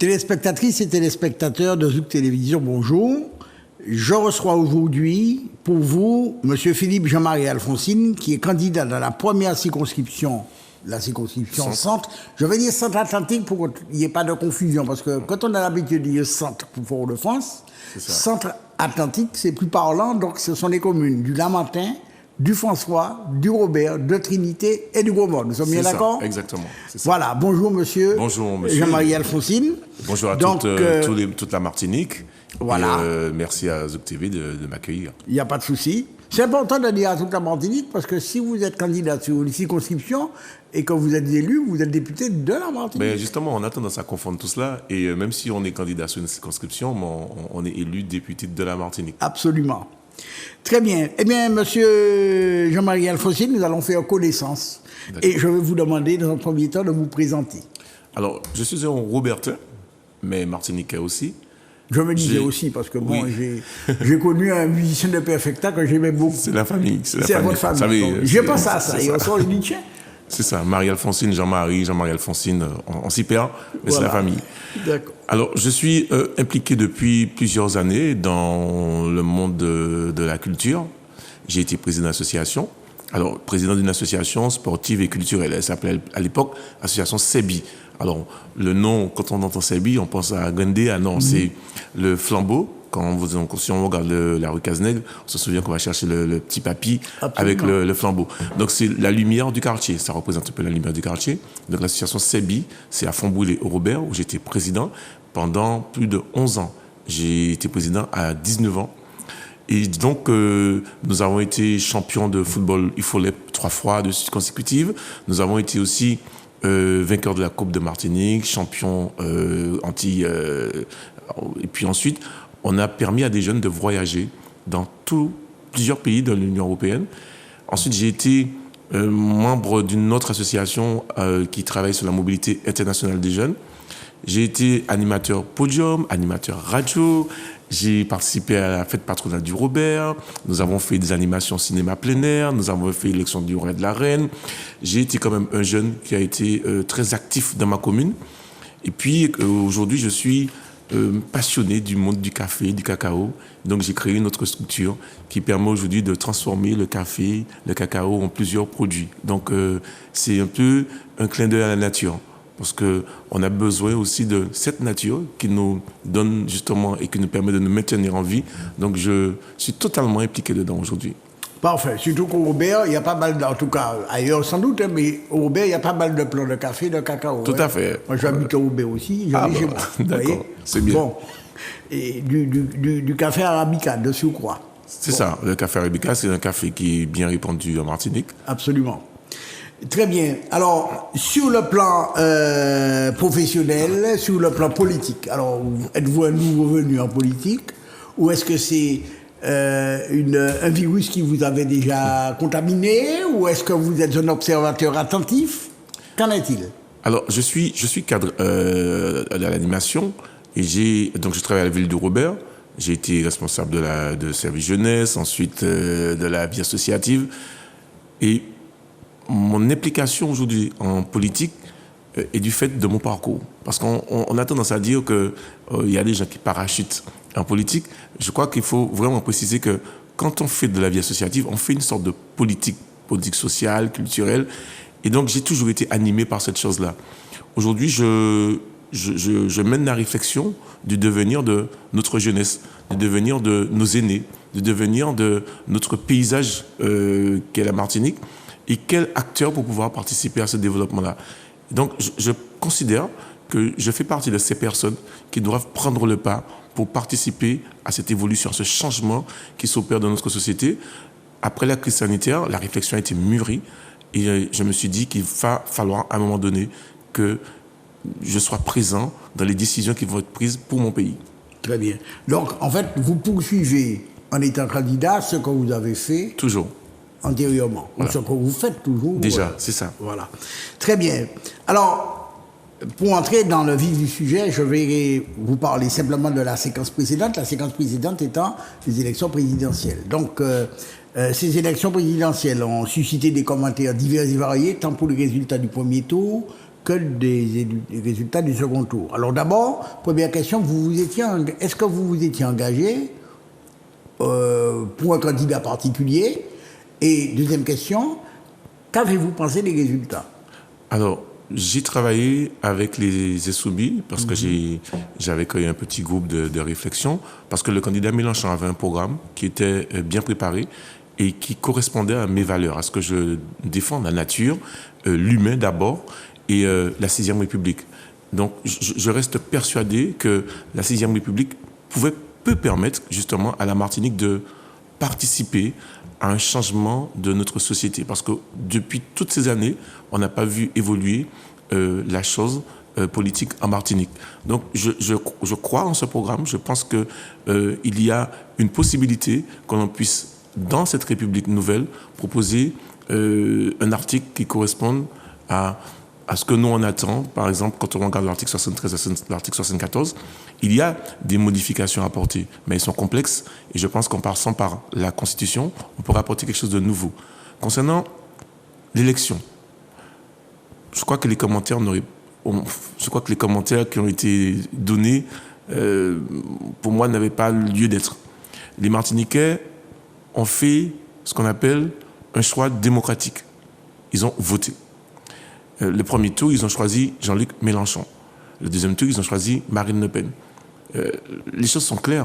Téléspectatrices et téléspectateurs de Zouk Télévision, bonjour. Je reçois aujourd'hui pour vous M. Philippe Jean-Marie Alphonsine, qui est candidat dans la première circonscription, la circonscription centre. Je vais dire centre atlantique pour qu'il n'y ait pas de confusion, parce que quand on a l'habitude de dire centre pour Fort-de-France, centre atlantique, c'est plus parlant, donc ce sont les communes du Lamentin, du François, du Robert, de Trinité et du Gros-Mort. Nous sommes bien d'accord? Exactement. Ça. Voilà, bonjour monsieur. Bonjour monsieur. Jean-Marie Alphonsine. Bonjour à toute la Martinique. Voilà. Et, merci à Zouk TV de m'accueillir. Il n'y a pas de souci. C'est important de dire à toute la Martinique parce que si vous êtes candidat sur une circonscription et que vous êtes élu, vous êtes député de la Martinique. Mais justement, on a tendance à confondre tout cela. Et même si on est candidat sur une circonscription, on est élu député de la Martinique. Absolument. Très bien. Eh bien, monsieur Jean-Marie Alphonsine, nous allons faire connaissance. Et je vais vous demander, dans un premier temps, de vous présenter. Alors, je suis un Robertin, mais Martiniquais aussi. Je me disais aussi, parce que bon, j'ai connu un musicien de Perfecta que j'aimais beaucoup. C'est la famille. C'est votre famille. J'ai pensé à ça. Et on sort les tiens. C'est ça, Marie-Alphonsine, Jean-Marie Alphonsine, on s'y perd, mais voilà. C'est la famille. D'accord. Alors, je suis impliqué depuis plusieurs années dans le monde de la culture. J'ai été président d'association. Alors, président d'une association sportive et culturelle. Elle s'appelait à l'époque Association Sebi. Alors, le nom, quand on entend Sebi, on pense à Gandé. Ah non, c'est le flambeau. Si on regarde la rue Cazeneuve, on se souvient qu'on va chercher le petit papy. Absolument. Avec le flambeau. Donc, c'est la lumière du quartier. Ça représente un peu la lumière du quartier. Donc, l'association Sebi, c'est à Fontbrûle-et-Robert, où j'étais président pendant plus de 11 ans. J'ai été président à 19 ans. Et donc, nous avons été champions de football IFOLEP 3 fois de suite consécutives. Nous avons été aussi vainqueurs de la Coupe de Martinique, champions et puis ensuite, on a permis à des jeunes de voyager dans plusieurs pays de l'Union européenne. Ensuite, j'ai été membre d'une autre association qui travaille sur la mobilité internationale des jeunes. J'ai été animateur podium, animateur radio. J'ai participé à la fête patronale du Robert. Nous avons fait des animations cinéma plein air. Nous avons fait l'élection du roi et de la reine. J'ai été quand même un jeune qui a été très actif dans ma commune. Et puis, aujourd'hui, je suis passionné du monde du café, du cacao. Donc, j'ai créé une autre structure qui permet aujourd'hui de transformer le café, le cacao en plusieurs produits. Donc, c'est un peu un clin d'œil à la nature. Parce qu'on a besoin aussi de cette nature qui nous donne justement et qui nous permet de nous maintenir en vie. Donc, je suis totalement impliqué dedans aujourd'hui. Parfait. Surtout qu'au Robert, il y a pas mal, en tout cas ailleurs sans doute, mais au Robert, il y a pas mal de plants de café, de cacao. Tout à fait. Moi, j'habite au Robert aussi, j'en ai chez moi. D'accord, c'est bien. Bon. Et du café arabica, de surcroît. C'est ça. Le café arabica, c'est un café qui est bien répandu en Martinique. Absolument. Très bien. Alors, sur le plan professionnel, sur le plan politique, alors, êtes-vous un nouveau venu en politique ou est-ce que c'est un virus qui vous avait déjà contaminé ou est-ce que vous êtes un observateur attentif? Qu'en est-il? Alors, je suis cadre à l'animation et donc je travaille à la ville de Robert. J'ai été responsable de service jeunesse, ensuite de la vie associative. Et mon implication aujourd'hui en politique est du fait de mon parcours. Parce qu'on a tendance à dire qu'il y a des gens qui parachutent en politique. Je crois qu'il faut vraiment préciser que quand on fait de la vie associative, on fait une sorte de politique sociale, culturelle. Et donc, j'ai toujours été animé par cette chose-là. Aujourd'hui, je mène la réflexion du devenir de notre jeunesse, du devenir de nos aînés, du devenir de notre paysage qu'est la Martinique. Et quel acteur pour pouvoir participer à ce développement-là. Donc, je considère que je fais partie de ces personnes qui doivent prendre le pas pour participer à cette évolution, à ce changement qui s'opère dans notre société. Après la crise sanitaire, la réflexion a été mûrie et je me suis dit qu'il va falloir à un moment donné que je sois présent dans les décisions qui vont être prises pour mon pays. Très bien. Donc, en fait, vous poursuivez en étant candidat ce que vous avez fait. Toujours. Antérieurement. Voilà. Ce que vous faites toujours. Déjà, c'est ça. Voilà. Très bien. Alors, pour entrer dans le vif du sujet, je vais vous parler simplement de la séquence précédente. La séquence précédente étant les élections présidentielles. Donc, ces élections présidentielles ont suscité des commentaires divers et variés, tant pour les résultats du premier tour que des résultats du second tour. Alors d'abord, première question, est-ce que vous vous étiez engagé pour un candidat particulier? Et deuxième question, qu'avez-vous pensé des résultats? Alors, j'ai travaillé avec les Insoumis parce que j'avais créé un petit groupe de réflexion, parce que le candidat Mélenchon avait un programme qui était bien préparé et qui correspondait à mes valeurs, à ce que je défends, la nature, l'humain d'abord, et la 6e République. Donc, je reste persuadé que la 6e République peut permettre justement à la Martinique de participer à un changement de notre société. Parce que depuis toutes ces années, on n'a pas vu évoluer la chose politique en Martinique. Donc, je crois en ce programme. Je pense qu'il y a une possibilité que l'on puisse, dans cette République nouvelle, proposer un article qui corresponde à ce que nous on attend. Par exemple, quand on regarde l'article 73 et l'article 74, il y a des modifications à apporter, mais elles sont complexes, et je pense qu'en passant par la Constitution, on pourra apporter quelque chose de nouveau. Concernant l'élection, je crois que les commentaires qui ont été donnés, pour moi, n'avaient pas lieu d'être. Les Martiniquais ont fait ce qu'on appelle un choix démocratique. Ils ont voté. Le premier tour, ils ont choisi Jean-Luc Mélenchon. Le deuxième tour, ils ont choisi Marine Le Pen. Les choses sont claires.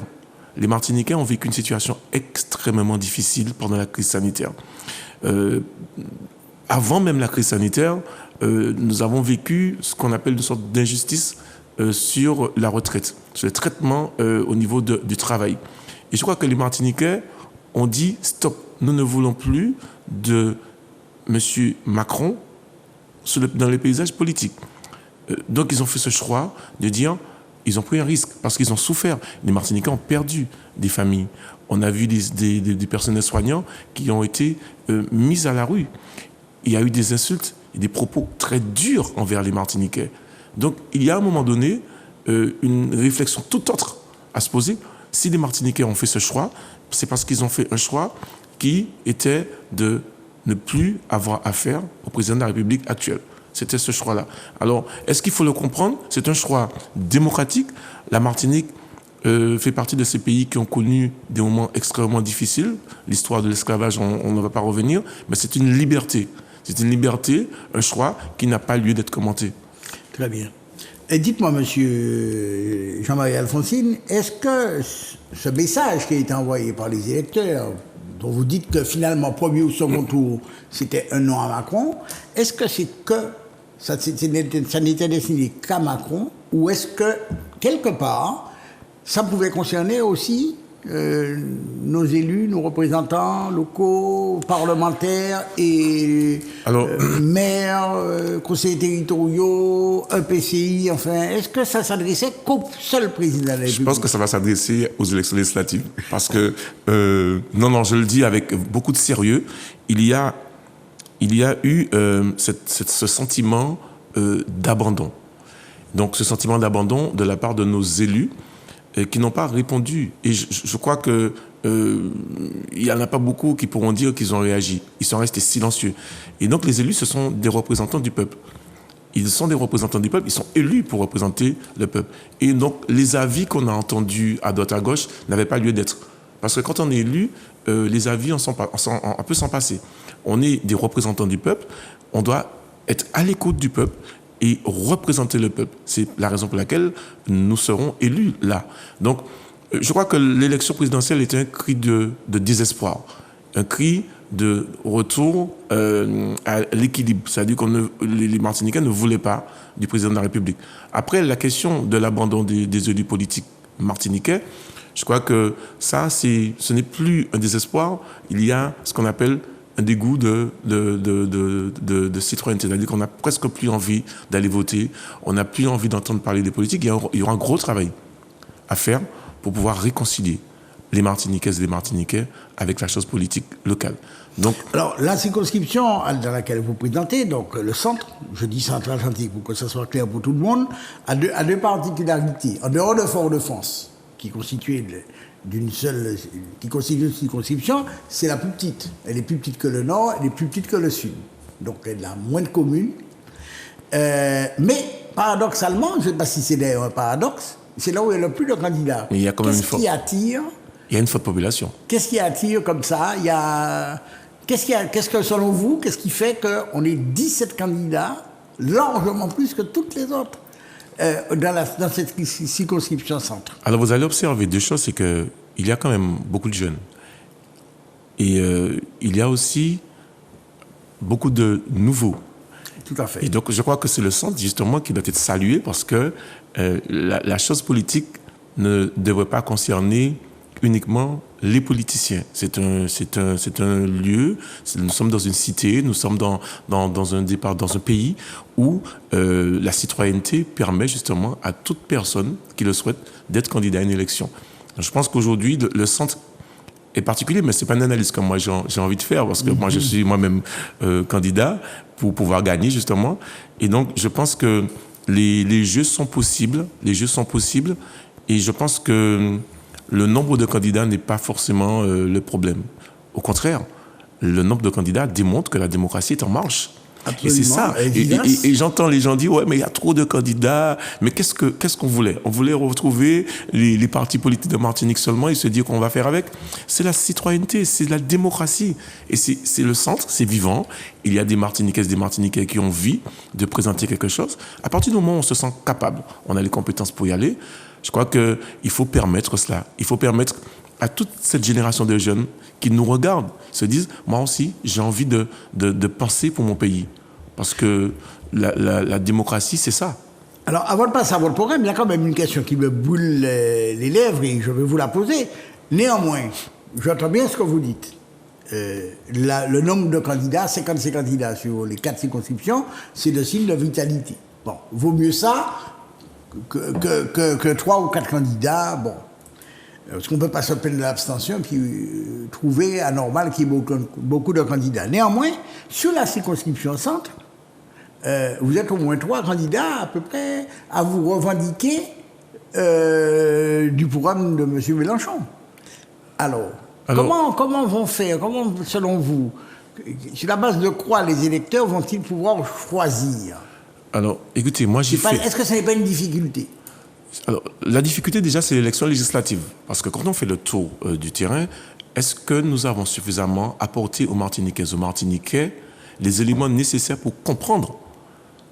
Les Martiniquais ont vécu une situation extrêmement difficile pendant la crise sanitaire. Avant même la crise sanitaire, nous avons vécu ce qu'on appelle une sorte d'injustice sur la retraite, sur le traitement au niveau du travail. Et je crois que les Martiniquais ont dit « stop, nous ne voulons plus de M. Macron dans les paysages politiques ». Donc ils ont fait ce choix de dire, ils ont pris un risque parce qu'ils ont souffert. Les Martiniquais ont perdu des familles. On a vu des personnels soignants qui ont été mis à la rue. Il y a eu des insultes et des propos très durs envers les Martiniquais. Donc il y a à un moment donné une réflexion tout autre à se poser. Si les Martiniquais ont fait ce choix, c'est parce qu'ils ont fait un choix qui était de ne plus avoir affaire au président de la République actuelle. C'était ce choix-là. Alors, est-ce qu'il faut le comprendre? C'est un choix démocratique. La Martinique fait partie de ces pays qui ont connu des moments extrêmement difficiles. L'histoire de l'esclavage, on ne va pas revenir, mais c'est une liberté. C'est une liberté, un choix qui n'a pas lieu d'être commenté. Très bien. Et dites-moi, monsieur Jean-Marie Alfonsine, est-ce que ce message qui a été envoyé par les électeurs, dont vous dites que finalement, premier ou second tour, c'était un non à Macron, est-ce que ça n'était destiné qu'à Macron, ou est-ce que, quelque part, ça pouvait concerner aussi nos élus, nos représentants locaux, parlementaires et maires, conseillers territoriaux, EPCI, enfin, est-ce que ça s'adressait qu'au seul président de la République? Je pense que ça va s'adresser aux élections législatives. Parce que, non, je le dis avec beaucoup de sérieux, il y a eu ce sentiment d'abandon. Donc ce sentiment d'abandon de la part de nos élus, qui n'ont pas répondu. Et je crois que il n'y en a pas beaucoup qui pourront dire qu'ils ont réagi. Ils sont restés silencieux. Et donc les élus, ce sont des représentants du peuple. Ils sont des représentants du peuple, ils sont élus pour représenter le peuple. Et donc les avis qu'on a entendus à droite à gauche n'avaient pas lieu d'être. Parce que quand on est élu, les avis on peut s'en passer. On est des représentants du peuple, on doit être à l'écoute du peuple et représenter le peuple. C'est la raison pour laquelle nous serons élus là. Donc, je crois que l'élection présidentielle était un cri de désespoir, un cri de retour à l'équilibre. C'est-à-dire que les Martiniquais ne voulaient pas du président de la République. Après, la question de l'abandon des élus politiques martiniquais, je crois que ça, ce n'est plus un désespoir. Il y a ce qu'on appelle un dégoût de citoyenneté. C'est-à-dire qu'on n'a presque plus envie d'aller voter, on n'a plus envie d'entendre parler des politiques. Il y aura un gros travail à faire pour pouvoir réconcilier les Martiniquaises et les Martiniquais avec la chose politique locale. Donc, alors, la circonscription dans laquelle vous présentez, donc le centre, je dis centre-atlantique pour que ça soit clair pour tout le monde, a deux particularités. En dehors de Fort-de-France, qui constitue une circonscription, c'est la plus petite. Elle est plus petite que le nord, elle est plus petite que le sud. Donc elle a moins de communes. Mais paradoxalement, je ne sais pas si c'est d'ailleurs un paradoxe, c'est là où il y a le plus de candidats. Mais il y a quand même Qu'est-ce qui attire? Il y a une forte population. Qu'est-ce qui attire comme ça? Qu'est-ce que, selon vous, qu'est-ce qui fait qu'on ait 17 candidats, largement plus que toutes les autres, dans cette circonscription centre? Alors vous allez observer deux choses, c'est qu'il y a quand même beaucoup de jeunes. Et il y a aussi beaucoup de nouveaux. Tout à fait. Et donc je crois que c'est le centre justement qui doit être salué parce que la chose politique ne devrait pas concerner uniquement les politiciens. C'est un lieu, nous sommes dans une cité, nous sommes dans un pays où la citoyenneté permet justement à toute personne qui le souhaite d'être candidat à une élection. Donc, je pense qu'aujourd'hui, le centre est particulier, mais c'est pas une analyse comme moi j'ai envie de faire, parce que moi je suis moi-même candidat pour pouvoir gagner justement. Et donc je pense que les jeux sont possibles, et je pense que le nombre de candidats n'est pas forcément le problème. Au contraire, le nombre de candidats démontre que la démocratie est en marche. Absolument. Et c'est ça. Et j'entends les gens dire, ouais, mais il y a trop de candidats. Mais qu'est-ce qu'on voulait? On voulait retrouver les partis politiques de Martinique seulement et se dire qu'on va faire avec. C'est la citoyenneté, c'est la démocratie. Et c'est le centre, c'est vivant. Il y a des Martiniquaises, des Martiniquais qui ont envie de présenter quelque chose. À partir du moment où on se sent capable, on a les compétences pour y aller, je crois qu'il faut permettre cela. Il faut permettre à toute cette génération de jeunes qui nous regardent, se disent, moi aussi, j'ai envie de penser pour mon pays. Parce que la démocratie, c'est ça. Alors, avant de passer à votre programme, il y a quand même une question qui me boule les lèvres et je vais vous la poser. Néanmoins, j'entends bien ce que vous dites. Le nombre de candidats, 56 candidats sur les 4 circonscriptions, c'est le signe de vitalité. Bon, vaut mieux ça que 3 ou 4 candidats, bon. Parce qu'on ne peut pas se plaindre de l'abstention puis trouver anormal qu'il y ait beaucoup de candidats. Néanmoins, sur la circonscription centre, vous êtes au moins 3 candidats à peu près à vous revendiquer du programme de M. Mélenchon. Alors comment vont faire, selon vous, sur la base de quoi les électeurs vont-ils pouvoir choisir? Alors, écoutez, moi j'ai fait... Est-ce que ce n'est pas une difficulté? Alors, la difficulté déjà, c'est l'élection législative. Parce que quand on fait le tour du terrain, est-ce que nous avons suffisamment apporté aux Martiniquaises, aux Martiniquais, les éléments nécessaires pour comprendre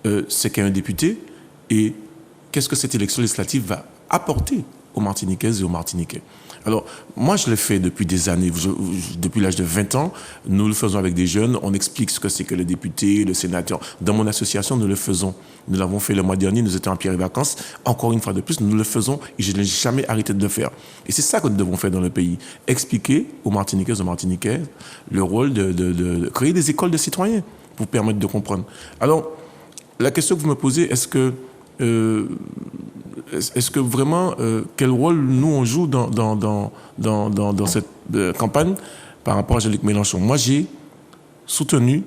ce qu'est un député et qu'est-ce que cette élection législative va apporter aux Martiniquaises et aux Martiniquais? Alors, moi, je le fais depuis des années. Depuis l'âge de 20 ans, nous le faisons avec des jeunes. On explique ce que c'est que le député, le sénateur. Dans mon association, nous le faisons. Nous l'avons fait le mois dernier. Nous étions en Pierre et Vacances. Encore une fois de plus, nous le faisons et je n'ai jamais arrêté de le faire. Et c'est ça que nous devons faire dans le pays. Expliquer aux Martiniquais, aux Martiniquais, le rôle de créer des écoles de citoyens pour permettre de comprendre. Alors, la question que vous me posez, est-ce que vraiment, quel rôle nous on joue dans cette campagne par rapport à Jean-Luc Mélenchon? Moi, j'ai soutenu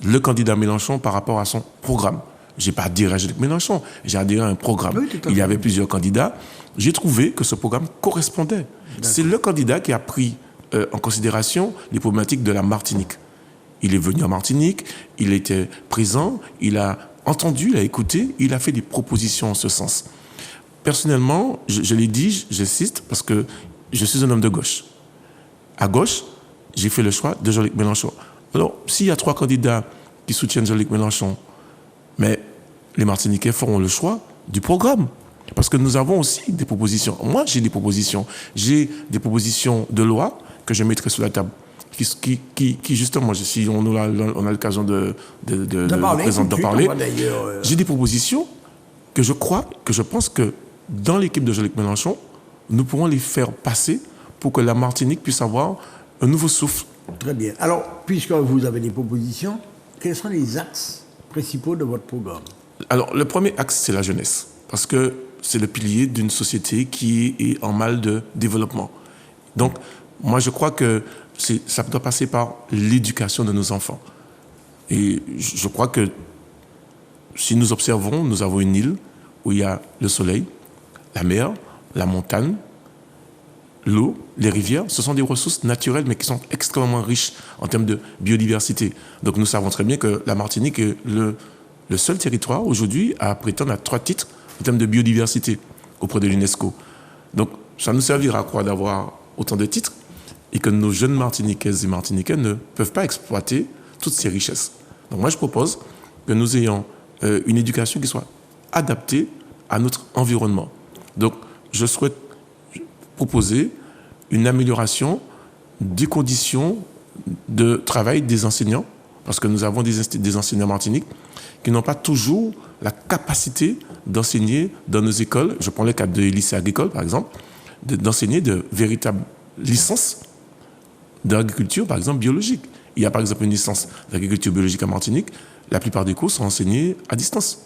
le candidat Mélenchon par rapport à son programme. Je n'ai pas adhéré à Jean-Luc Mélenchon, j'ai adhéré à un programme. Oui, il y avait plusieurs candidats. J'ai trouvé que ce programme correspondait. C'est le candidat qui a pris en considération les problématiques de la Martinique. Il est venu en Martinique, il était présent, il a entendu, il a écouté, il a fait des propositions en ce sens. Personnellement, je l'ai dit, j'insiste, parce que je suis un homme de gauche. À gauche, j'ai fait le choix de Jean-Luc Mélenchon. Alors, s'il y a 3 candidats qui soutiennent Jean-Luc Mélenchon, mais les Martiniquais feront le choix du programme. Parce que nous avons aussi des propositions. Moi, j'ai des propositions. J'ai des propositions de loi que je mettrai sur la table. Qui justement, si on a l'occasion de parler, j'ai des propositions que je pense que dans l'équipe de Jean-Luc Mélenchon, nous pourrons les faire passer pour que la Martinique puisse avoir un nouveau souffle. Très bien. Alors, puisque vous avez des propositions, quels sont les axes principaux de votre programme? Alors, le premier axe, c'est la jeunesse. Parce que c'est le pilier d'une société qui est en mal de développement. Donc, moi, je crois que ça doit passer par l'éducation de nos enfants. Et je crois que si nous observons, nous avons une île où il y a le soleil, la mer, la montagne, l'eau, les rivières. Ce sont des ressources naturelles, mais qui sont extrêmement riches en termes de biodiversité. Donc nous savons très bien que la Martinique est le seul territoire aujourd'hui à prétendre à 3 titres en termes de biodiversité auprès de l'UNESCO. Donc, ça nous servira à quoi d'avoir autant de titres et que nos jeunes Martiniquaises et Martiniquais ne peuvent pas exploiter toutes ces richesses. Donc, moi, je propose que nous ayons une éducation qui soit adaptée à notre environnement. Donc, je souhaite proposer une amélioration des conditions de travail des enseignants, parce que nous avons des enseignants martiniques qui n'ont pas toujours la capacité d'enseigner dans nos écoles. Je prends le cas des lycées agricoles, par exemple, d'enseigner de véritables licences d'agriculture, par exemple, biologique. Il y a, par exemple, une licence d'agriculture biologique à Martinique. La plupart des cours sont enseignés à distance.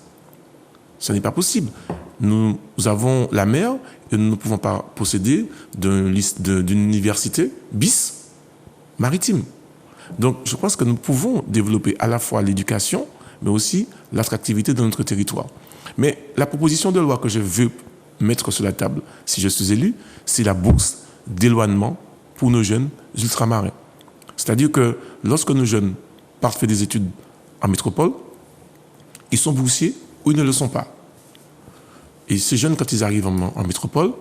Ce n'est pas possible. Nous avons la mer et nous ne pouvons pas posséder d'une université bis maritime. Donc, je pense que nous pouvons développer à la fois l'éducation, mais aussi l'attractivité de notre territoire. Mais la proposition de loi que je veux mettre sur la table, si je suis élu, c'est la bourse d'éloignement pour nos jeunes ultramarins. C'est-à-dire que lorsque nos jeunes partent faire des études en métropole, ils sont boursiers ou ils ne le sont pas. Et ces jeunes, quand ils arrivent en métropole,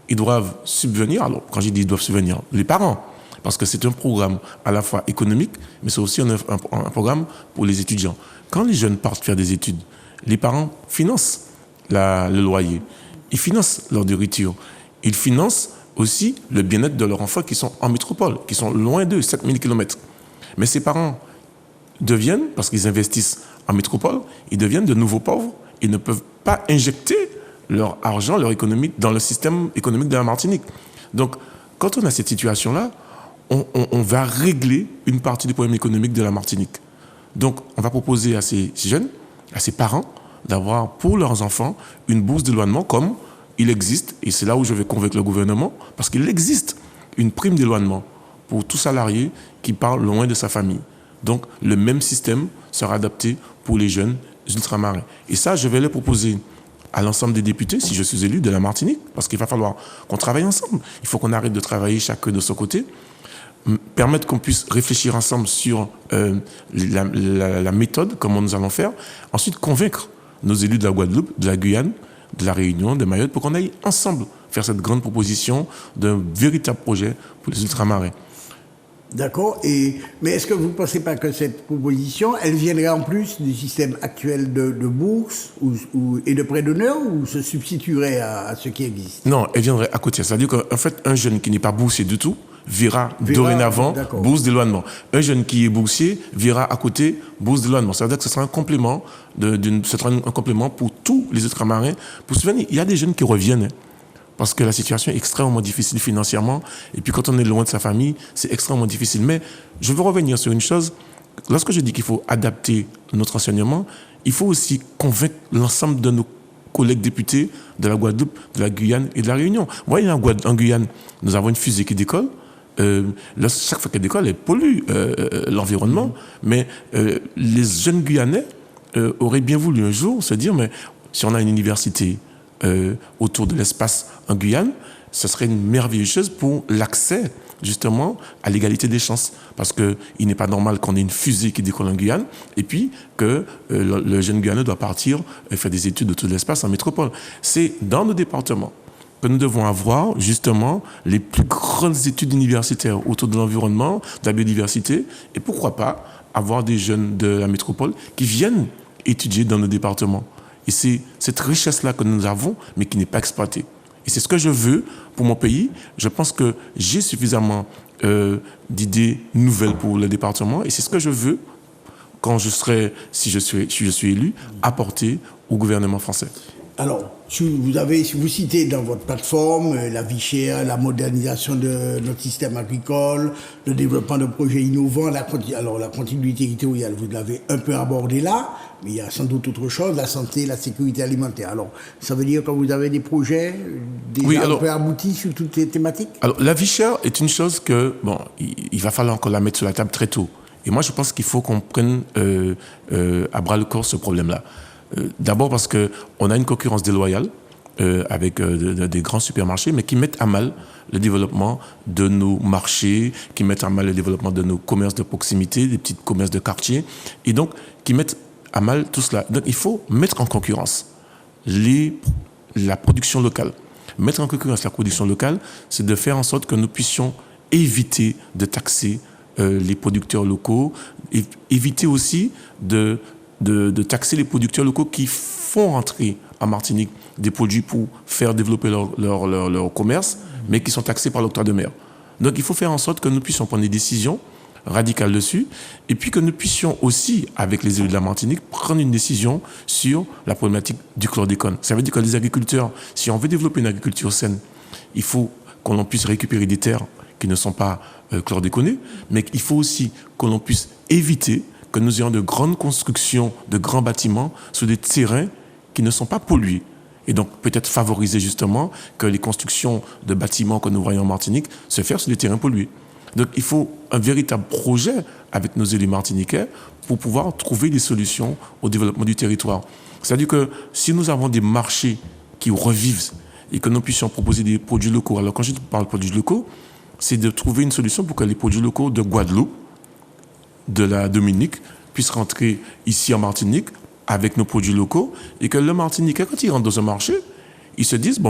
ils doivent subvenir. Alors, quand je dis ils doivent subvenir, les parents, parce que c'est un programme à la fois économique, mais c'est aussi un programme pour les étudiants. Quand les jeunes partent faire des études, les parents financent le loyer, ils financent leur nourriture, ils financent aussi le bien-être de leurs enfants qui sont en métropole, qui sont loin d'eux, 7000 km. Mais ces parents deviennent, parce qu'ils investissent en métropole, ils deviennent de nouveaux pauvres. Ils ne peuvent pas injecter leur argent, leur économie dans le système économique de la Martinique. Donc, quand on a cette situation-là, on va régler une partie du problème économique de la Martinique. Donc, on va proposer à ces jeunes, à ces parents, d'avoir pour leurs enfants une bourse d'éloignement comme il existe, et c'est là où je vais convaincre le gouvernement, parce qu'il existe une prime d'éloignement pour tout salarié qui part loin de sa famille. Donc, le même système sera adapté pour les jeunes ultramarins. Et ça, je vais le proposer à l'ensemble des députés, si je suis élu, de la Martinique, parce qu'il va falloir qu'on travaille ensemble. Il faut qu'on arrête de travailler chacun de son côté, permettre qu'on puisse réfléchir ensemble sur la méthode, comment nous allons faire, ensuite convaincre nos élus de la Guadeloupe, de la Guyane, de la Réunion, de Mayotte, pour qu'on aille ensemble faire cette grande proposition d'un véritable projet pour les ultramarins. D'accord. Mais est-ce que vous ne pensez pas que cette proposition, elle viendrait en plus du système actuel de bourse et de prêt d'honneur, ou se substituerait à ce qui existe? Non, elle viendrait à côté. C'est-à-dire qu'en fait, un jeune qui n'est pas boursier du tout verra dorénavant bourse d'éloignement. Un jeune qui est boursier verra à côté bourse d'éloignement. C'est-à-dire que ce sera un complément, un complément pour tous les ultramarins. Pour se venir, il y a des jeunes qui reviennent, parce que la situation est extrêmement difficile financièrement. Et puis quand on est loin de sa famille, c'est extrêmement difficile. Mais je veux revenir sur une chose. Lorsque je dis qu'il faut adapter notre enseignement, il faut aussi convaincre l'ensemble de nos collègues députés de la Guadeloupe, de la Guyane et de la Réunion. Moi, en Guyane, nous avons une fusée qui décolle. Chaque fois qu'elle décolle, elle pollue l'environnement. Mais les jeunes Guyanais auraient bien voulu un jour se dire, mais si on a une université autour de l'espace en Guyane, ce serait une merveilleuse chose pour l'accès justement à l'égalité des chances. Parce qu'il n'est pas normal qu'on ait une fusée qui décolle en Guyane et puis que le jeune Guyanais doit partir et faire des études autour de l'espace en métropole. C'est dans nos départements que nous devons avoir justement les plus grandes études universitaires autour de l'environnement, de la biodiversité, et pourquoi pas avoir des jeunes de la métropole qui viennent étudier dans nos départements. Et c'est cette richesse-là que nous avons, mais qui n'est pas exploitée. Et c'est ce que je veux pour mon pays. Je pense que j'ai suffisamment d'idées nouvelles pour le département, et c'est ce que je veux, quand si je suis élu, apporter au gouvernement français. Alors, vous citez dans votre plateforme la vie chère, la modernisation de notre système agricole, le développement de projets innovants, la continuité territoriale, vous l'avez un peu abordé là, mais il y a sans doute autre chose, la santé, la sécurité alimentaire. Alors, ça veut dire que vous avez des projets déjà un peu aboutis sur toutes les thématiques? Alors, la vie chère est une chose que, il va falloir encore la mettre sur la table très tôt. Et moi, je pense qu'il faut qu'on prenne à bras le corps ce problème-là. D'abord parce qu'on a une concurrence déloyale avec des grands supermarchés, mais qui mettent à mal le développement de nos marchés, qui mettent à mal le développement de nos commerces de proximité, des petits commerces de quartier, et donc qui mettent à mal tout cela. Donc il faut mettre en concurrence la production locale. Mettre en concurrence la production locale, c'est de faire en sorte que nous puissions éviter de taxer les producteurs locaux, et éviter aussi de taxer les producteurs locaux qui font entrer en Martinique des produits pour faire développer leur commerce, mais qui sont taxés par l'octroi de mer. Donc il faut faire en sorte que nous puissions prendre des décisions radicales dessus, et puis que nous puissions aussi, avec les élus de la Martinique, prendre une décision sur la problématique du chlordécone. Ça veut dire que les agriculteurs, si on veut développer une agriculture saine, il faut qu'on puisse récupérer des terres qui ne sont pas chlordéconées, mais il faut aussi que l'on puisse éviter que nous ayons de grandes constructions, de grands bâtiments sur des terrains qui ne sont pas pollués. Et donc peut-être favoriser justement que les constructions de bâtiments que nous voyons en Martinique se fassent sur des terrains pollués. Donc il faut un véritable projet avec nos élus martiniquais pour pouvoir trouver des solutions au développement du territoire. C'est-à-dire que si nous avons des marchés qui revivent et que nous puissions proposer des produits locaux, alors quand je parle de produits locaux, c'est de trouver une solution pour que les produits locaux de Guadeloupe, de la Dominique, puissent rentrer ici en Martinique avec nos produits locaux, et que le Martiniquais, quand il rentre dans un marché, ils se disent,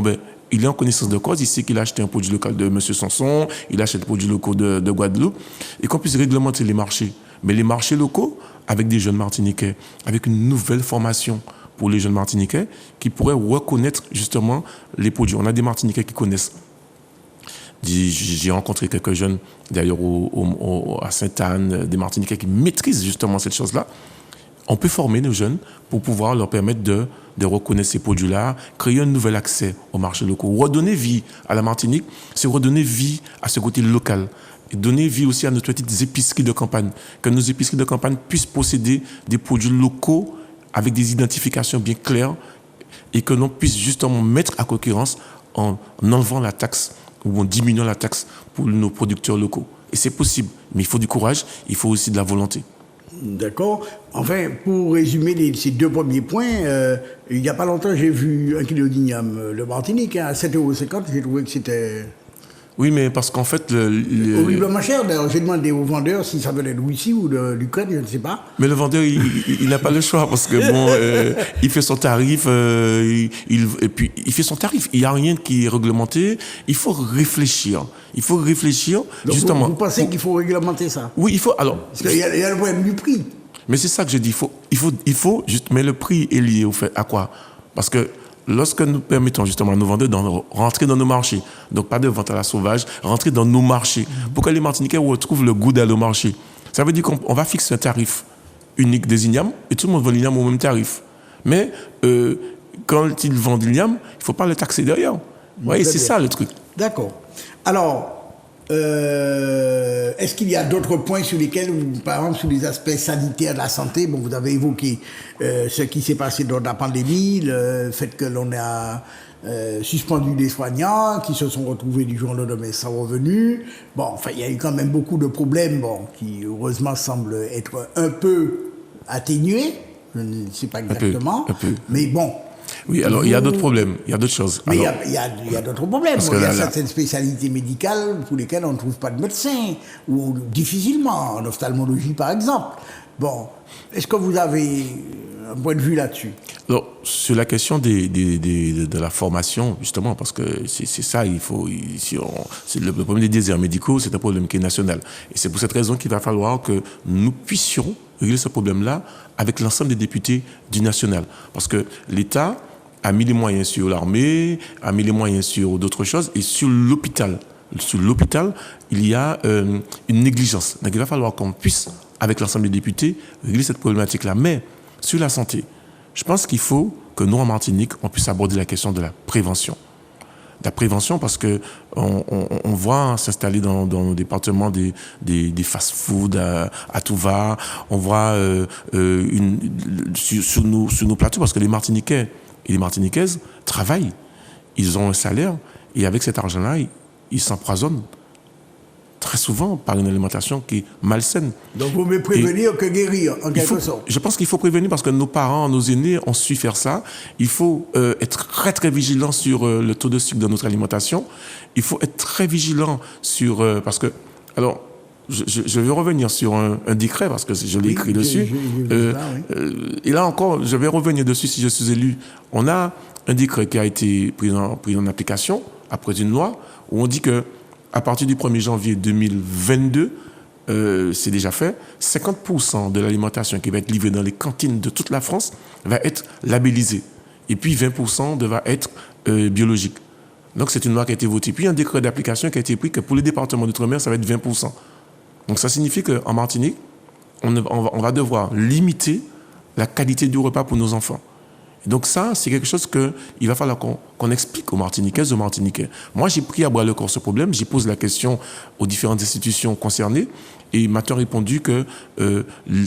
il est en connaissance de cause, il sait qu'il a acheté un produit local de M. Sanson, il achète des produits locaux de Guadeloupe, et qu'on puisse réglementer les marchés. Mais les marchés locaux, avec des jeunes Martiniquais, avec une nouvelle formation pour les jeunes Martiniquais, qui pourraient reconnaître justement les produits. On a des Martiniquais qui connaissent. J'ai rencontré quelques jeunes, d'ailleurs à Sainte-Anne, des Martiniquais qui maîtrisent justement cette chose-là. On peut former nos jeunes pour pouvoir leur permettre de reconnaître ces produits-là, créer un nouvel accès aux marchés locaux. Redonner vie à la Martinique, c'est redonner vie à ce côté local. Et donner vie aussi à nos petites épiceries de campagne. Que nos épiceries de campagne puissent posséder des produits locaux avec des identifications bien claires et que l'on puisse justement mettre à concurrence en enlevant la taxe ou en diminuant la taxe pour nos producteurs locaux. Et c'est possible, mais il faut du courage, il faut aussi de la volonté. D'accord. Enfin, pour résumer ces deux premiers points, il n'y a pas longtemps, j'ai vu un kilo d'igname de Martinique à 7,50 €. J'ai trouvé que c'était... Oui, mais parce qu'en fait... horriblement cher. D'ailleurs, j'ai demandé au vendeur si ça venait de Russie ou de l'Ukraine, je ne sais pas. Mais le vendeur, il n'a pas le choix parce que il fait son tarif, et puis il fait son tarif. Il n'y a rien qui est réglementé. Il faut réfléchir. Il faut réfléchir. Donc justement. Vous pensez qu'il faut réglementer ça? Oui, il faut. Alors. Parce qu'il y a le problème du prix. Mais c'est ça que je dis. Il faut juste. Mais le prix est lié au fait à quoi? Parce que lorsque nous permettons justement à nos vendeurs de rentrer dans nos marchés, donc pas de vente à la sauvage, rentrer dans nos marchés, pour que les Martiniquais retrouvent le goût d'aller au marché. Ça veut dire qu'on va fixer un tarif unique des ignames, et tout le monde vend l'igname au même tarif. Mais quand ils vendent l'igname, il ne faut pas le taxer derrière. Oui, c'est ça le truc. D'accord. Alors, est-ce qu'il y a d'autres points sur lesquels, par exemple, sur les aspects sanitaires de la santé, vous avez évoqué ce qui s'est passé dans la pandémie, le fait que l'on a suspendu des soignants qui se sont retrouvés du jour au lendemain sans revenu. Il y a eu quand même beaucoup de problèmes, qui heureusement semblent être un peu atténués. Je ne sais pas exactement. Un peu. Mais bon. Oui, alors il y a d'autres problèmes, il y a d'autres choses. Mais il y a d'autres problèmes. Il y a certaines spécialités médicales pour lesquelles on ne trouve pas de médecin, ou difficilement, en ophtalmologie par exemple. Est-ce que vous avez un point de vue là-dessus? Alors, sur la question de la formation, justement, parce que c'est ça, c'est le problème des déserts médicaux, c'est un problème qui est national. Et c'est pour cette raison qu'il va falloir que nous puissions régler ce problème-là avec l'ensemble des députés du national. Parce que l'État a mis les moyens sur l'armée, a mis les moyens sur d'autres choses, et sur l'hôpital. Sur l'hôpital, il y a une négligence. Donc il va falloir qu'on puisse, avec l'ensemble des députés, régler cette problématique-là. Mais sur la santé, je pense qu'il faut que nous, en Martinique, on puisse aborder la question de la prévention. La prévention, parce que on voit s'installer dans nos départements des fast-food à tout va. On voit sur nos plateaux, parce que les Martiniquais et les Martiniquaises travaillent. Ils ont un salaire, et avec cet argent-là, ils s'empoisonnent très souvent par une alimentation qui est malsaine. Donc vous mieux prévenir que guérir, en quelque sorte. Je pense qu'il faut prévenir parce que nos parents, nos aînés ont su faire ça. Il faut être très très vigilant sur le taux de sucre de notre alimentation. Il faut être très vigilant sur... parce que, alors, je vais revenir sur un décret, parce que je l'ai écrit dessus. Et là encore, je vais revenir dessus si je suis élu. On a un décret qui a été pris en application après une loi où on dit que à partir du 1er janvier 2022, c'est déjà fait, 50% de l'alimentation qui va être livrée dans les cantines de toute la France va être labellisée. Et puis 20% va être biologique. Donc c'est une loi qui a été votée. Puis un décret d'application qui a été pris que pour les départements d'outre-mer, ça va être 20%. Donc ça signifie qu'en Martinique, on va devoir limiter la qualité du repas pour nos enfants. Et donc ça, c'est quelque chose qu'il va falloir qu'on explique aux Martiniquaises, aux Martiniquais. Moi, j'ai pris à bras le corps ce problème, j'ai posé la question aux différentes institutions concernées et m'a répondu que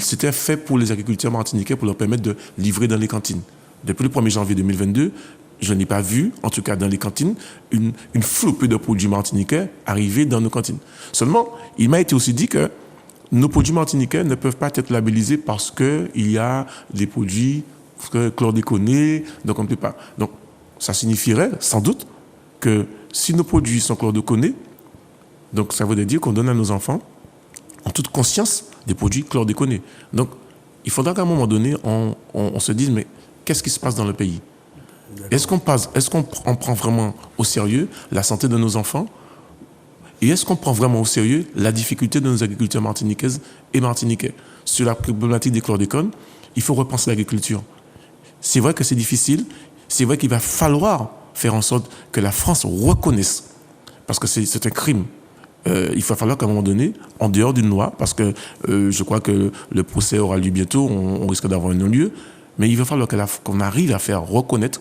c'était fait pour les agriculteurs martiniquais pour leur permettre de livrer dans les cantines. Depuis le 1er janvier 2022, je n'ai pas vu, en tout cas dans les cantines, une flopée de produits martiniquais arriver dans nos cantines. Seulement, il m'a été aussi dit que nos produits martiniquais ne peuvent pas être labellisés parce qu'il y a des produits chlordéconés, donc on ne peut pas. Donc, ça signifierait, sans doute, que si nos produits sont chlordéconés, donc ça voudrait dire qu'on donne à nos enfants, en toute conscience, des produits chlordéconés. Donc, il faudra qu'à un moment donné, on se dise, mais qu'est-ce qui se passe dans le pays ? Est-ce qu'on prend vraiment au sérieux la santé de nos enfants ? Et est-ce qu'on prend vraiment au sérieux la difficulté de nos agriculteurs martiniquaises et martiniquais ? Sur la problématique des chlordécones, il faut repenser l'agriculture. C'est vrai que c'est difficile, c'est vrai qu'il va falloir faire en sorte que la France reconnaisse, parce que c'est un crime. Il va falloir qu'à un moment donné, en dehors d'une loi, parce que je crois que le procès aura lieu bientôt, on risque d'avoir un non-lieu, mais il va falloir qu'on arrive à faire reconnaître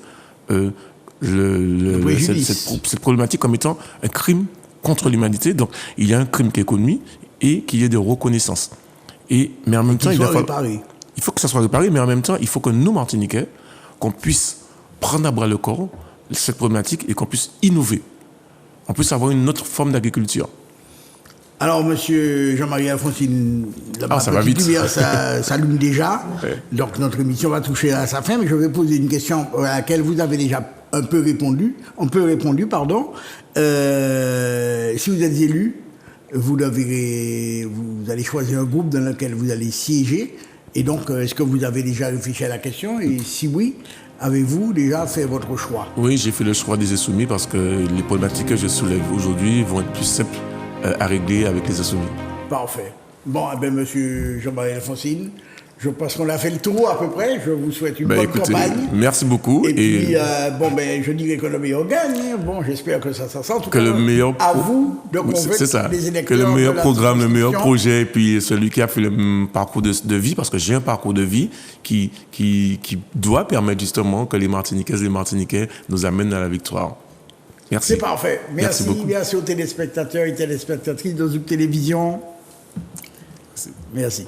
cette problématique comme étant un crime contre l'humanité. Donc, il y a un crime qui est commis et qu'il y ait de reconnaissance. Mais en même temps, il faut que ça soit réparé, mais en même temps, il faut que nous, Martiniquais, qu'on puisse prendre à bras le corps cette problématique et qu'on puisse innover. On puisse avoir une autre forme d'agriculture. Alors, monsieur Jean-Marie Alphonsine, ça va vite. Lumière s'allume déjà. Ouais. Donc, notre émission va toucher à sa fin, mais je vais poser une question à laquelle vous avez déjà un peu répondu. Si vous êtes élu, vous allez choisir un groupe dans lequel vous allez siéger. Et donc, est-ce que vous avez déjà réfléchi à la question ? Et si oui, avez-vous déjà fait votre choix ? Oui, j'ai fait le choix des Insoumis parce que les problématiques que je soulève aujourd'hui vont être plus simples à régler avec les Insoumis. Parfait. Bon, monsieur Jean-Marie Alphonsine, je pense qu'on a fait le tour à peu près. Je vous souhaite une bonne campagne. Merci beaucoup. Et puis, je dirais que le meilleur gagne. Bon, j'espère que ça sent. En tout cas, à vous de convaincre les électeurs. Que le meilleur programme, le meilleur projet, et puis celui qui a fait le parcours de vie, parce que j'ai un parcours de vie qui doit permettre justement que les Martiniquaises et les Martiniquais nous amènent à la victoire. Merci. C'est parfait. Merci aux téléspectateurs et téléspectatrices de Zouk Télévision. Merci.